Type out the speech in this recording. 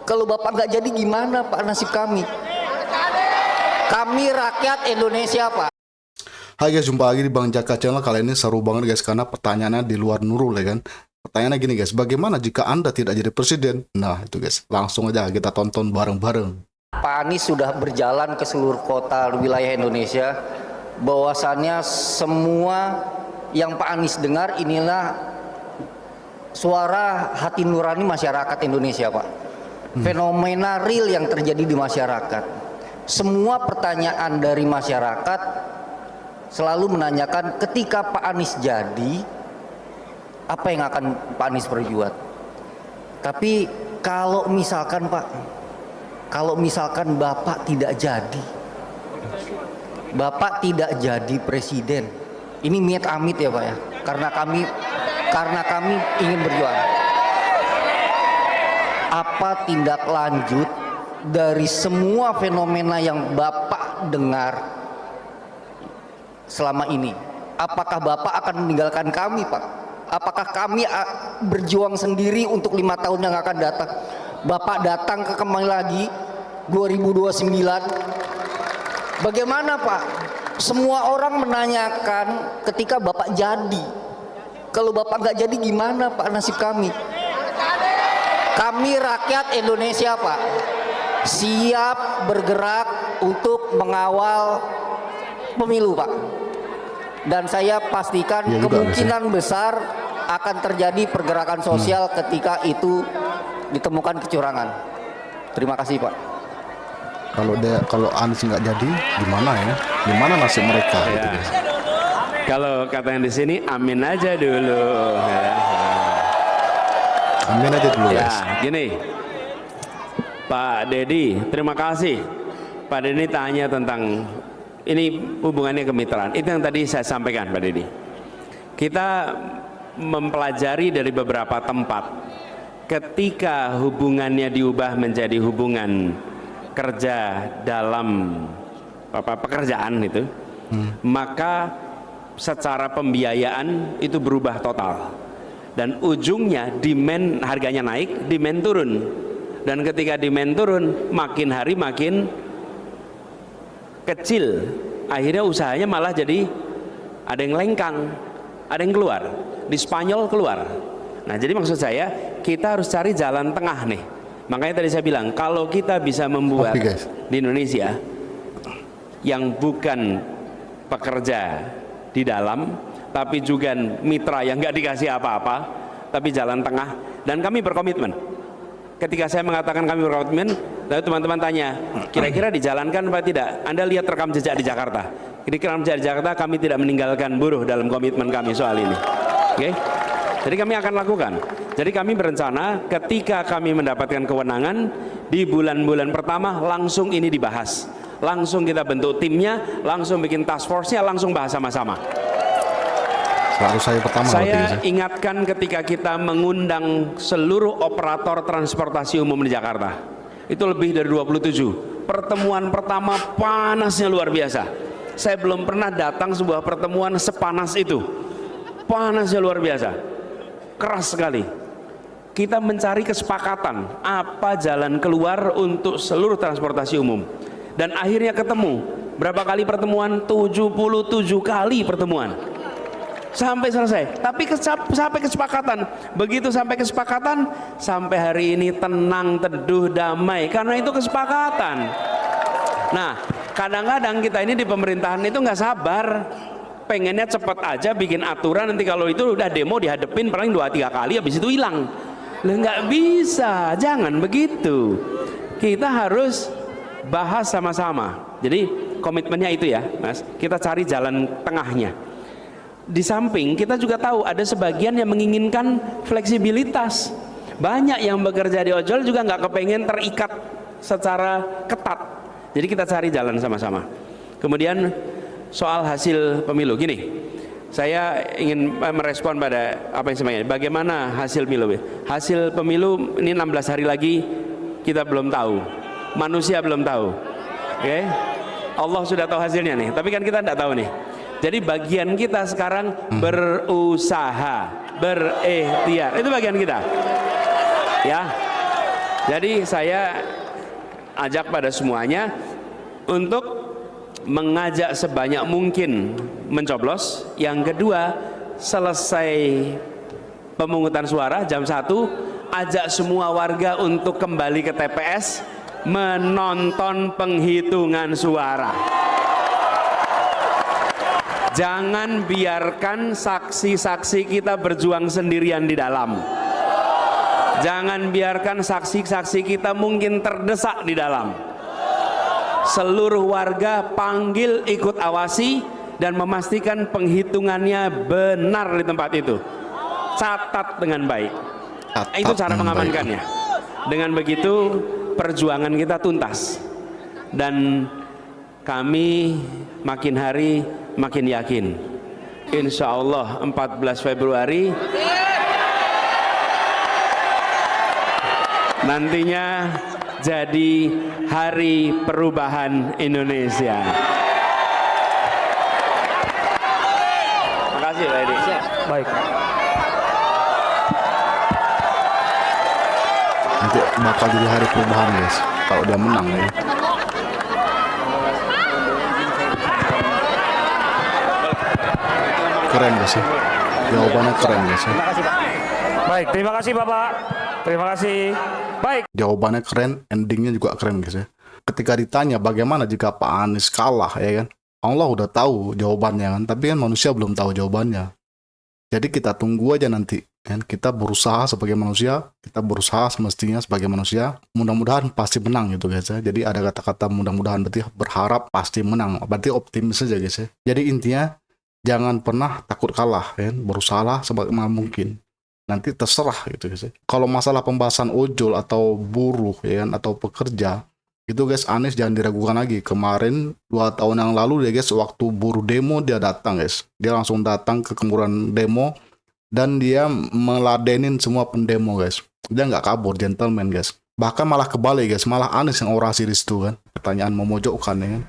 Kalau Bapak nggak jadi gimana Pak nasib kami? Kami rakyat Indonesia Pak. Hai guys, jumpa lagi di Bang Jaka Channel. Kali ini seru banget guys, karena pertanyaannya di luar Nurul ya kan. Pertanyaannya gini guys, bagaimana jika Anda tidak jadi presiden? Nah itu guys, langsung aja kita tonton bareng-bareng. Pak Anies sudah berjalan ke seluruh kota wilayah Indonesia. Bahwasannya semua yang Pak Anies dengar inilah suara hati nurani masyarakat Indonesia Pak. Fenomena real yang terjadi di masyarakat. Semua pertanyaan dari masyarakat selalu menanyakan ketika Pak Anies jadi, apa yang akan Pak Anies perbuat. Tapi kalau misalkan Pak, kalau misalkan Bapak tidak jadi, Bapak tidak jadi presiden, ini amit ya Pak ya, karena kami ingin berjuang. Apa tindak lanjut dari semua fenomena yang Bapak dengar selama ini? Apakah Bapak akan meninggalkan kami Pak? Apakah kami berjuang sendiri untuk 5 tahun yang akan datang? Bapak datang ke kembali lagi 2029. Bagaimana Pak? Semua orang menanyakan ketika Bapak jadi. Kalau Bapak nggak jadi gimana Pak nasib kami? Kami rakyat Indonesia Pak, siap bergerak untuk mengawal pemilu Pak. Dan saya pastikan ya, kemungkinan besar akan terjadi pergerakan sosial ketika itu ditemukan kecurangan. Terima kasih Pak. Kalau Anies nggak jadi, gimana ya? Gimana nasib mereka? Ya. Gitu, guys. Kalau kata yang di sini, amin aja dulu. Ya. Amin aja dulu Ya, guys. gini, Pak Dedi, terima kasih. Pak Dedi tanya tentang ini hubungannya kemitraan. Itu yang tadi saya sampaikan, Pak Dedi. Kita mempelajari dari beberapa tempat. Ketika hubungannya diubah menjadi hubungan kerja dalam pekerjaan itu, maka secara pembiayaan itu berubah total. Dan ujungnya demand harganya naik, demand turun. Dan ketika demand turun, makin hari makin kecil, akhirnya usahanya malah jadi ada yang lengkang, ada yang keluar. Di Spanyol keluar. Nah jadi maksud saya kita harus cari jalan tengah nih. Makanya tadi saya bilang kalau kita bisa membuat di Indonesia yang bukan pekerja di dalam, tapi juga mitra yang nggak dikasih apa-apa, tapi jalan tengah, dan kami berkomitmen. Ketika saya mengatakan kami berkomitmen, lalu teman-teman tanya, kira-kira dijalankan apa tidak? Anda lihat rekam jejak di Jakarta. Di rekam jejak di Jakarta, kami tidak meninggalkan buruh dalam komitmen kami soal ini. Oke? Jadi kami akan lakukan. Jadi kami berencana ketika kami mendapatkan kewenangan, di bulan-bulan pertama langsung ini dibahas. Langsung kita bentuk timnya, langsung bikin task force-nya, langsung bahas sama-sama. Selalu saya pertama. Saya ingatkan ketika kita mengundang seluruh operator transportasi umum di Jakarta, itu lebih dari 27. Pertemuan pertama panasnya luar biasa. Saya belum pernah datang sebuah pertemuan sepanas itu. Panasnya luar biasa, keras sekali. Kita mencari kesepakatan apa jalan keluar untuk seluruh transportasi umum. Dan akhirnya ketemu. Berapa kali pertemuan? 77 kali pertemuan sampai selesai, tapi sampai kesepakatan. Begitu sampai kesepakatan, sampai hari ini tenang, teduh, damai, karena itu kesepakatan. Nah, kadang-kadang kita ini di pemerintahan itu nggak sabar, pengennya cepat aja bikin aturan, nanti kalau itu udah demo dihadepin paling 2-3 kali, habis itu hilang. Nggak bisa, jangan begitu. Kita harus bahas sama-sama. Jadi komitmennya itu ya, Mas. Kita cari jalan tengahnya. Di samping kita juga tahu ada sebagian yang menginginkan fleksibilitas. Banyak yang bekerja di ojol juga nggak kepengen terikat secara ketat. Jadi kita cari jalan sama-sama. Kemudian soal hasil pemilu, gini, saya ingin merespon pada apa yang semuanya. Bagaimana hasil pemilu? Hasil pemilu ini 16 hari lagi kita belum tahu. Manusia belum tahu. Oke? Allah sudah tahu hasilnya nih, tapi kan kita tidak tahu nih. Jadi bagian kita sekarang berusaha, berikhtiar. Itu bagian kita. Ya. Jadi saya ajak pada semuanya untuk mengajak sebanyak mungkin mencoblos. Yang kedua, selesai pemungutan suara jam 1, ajak semua warga untuk kembali ke TPS menonton penghitungan suara. Jangan biarkan saksi-saksi kita berjuang sendirian di dalam. Jangan biarkan saksi-saksi kita mungkin terdesak di dalam. Seluruh warga panggil, ikut awasi, dan memastikan penghitungannya benar di tempat itu. Catat dengan baik. Itu cara mengamankannya. Dengan begitu perjuangan kita tuntas. Dan kami makin hari makin yakin. Insya Allah 14 Februari nantinya jadi hari perubahan Indonesia. Terima kasih Pak Edi. Baik. Nanti bakal jadi hari perubahan guys kalau dia menang ya. Keren guys ya, jawabannya keren guys ya. Baik, terima kasih Bapak. Terima kasih. Baik. Jawabannya keren, endingnya juga keren guys ya. Ketika ditanya bagaimana jika Pak Anies kalah ya kan, Allah udah tahu jawabannya kan, tapi kan manusia belum tahu jawabannya. Jadi kita tunggu aja nanti kan, kita berusaha sebagai manusia, kita berusaha semestinya sebagai manusia, mudah-mudahan pasti menang gitu guys ya. Jadi ada kata-kata mudah-mudahan, berarti berharap pasti menang, berarti optimis aja guys ya. Jadi intinya jangan pernah takut kalah kan, berusahalah sebagaimana mungkin. Nanti terserah gitu guys ya. Kalau masalah pembahasan ojol atau buruh ya kan, atau pekerja, itu guys, Anies jangan diragukan lagi. Kemarin 2 tahun yang lalu dia guys, waktu buruh demo dia datang guys. Dia langsung datang ke kemuran demo dan dia meladenin semua pendemo guys. Dia nggak kabur, gentleman guys. Bahkan malah kebalik guys, malah Anies yang orasi di situ kan. Pertanyaan memojokkan ya kan.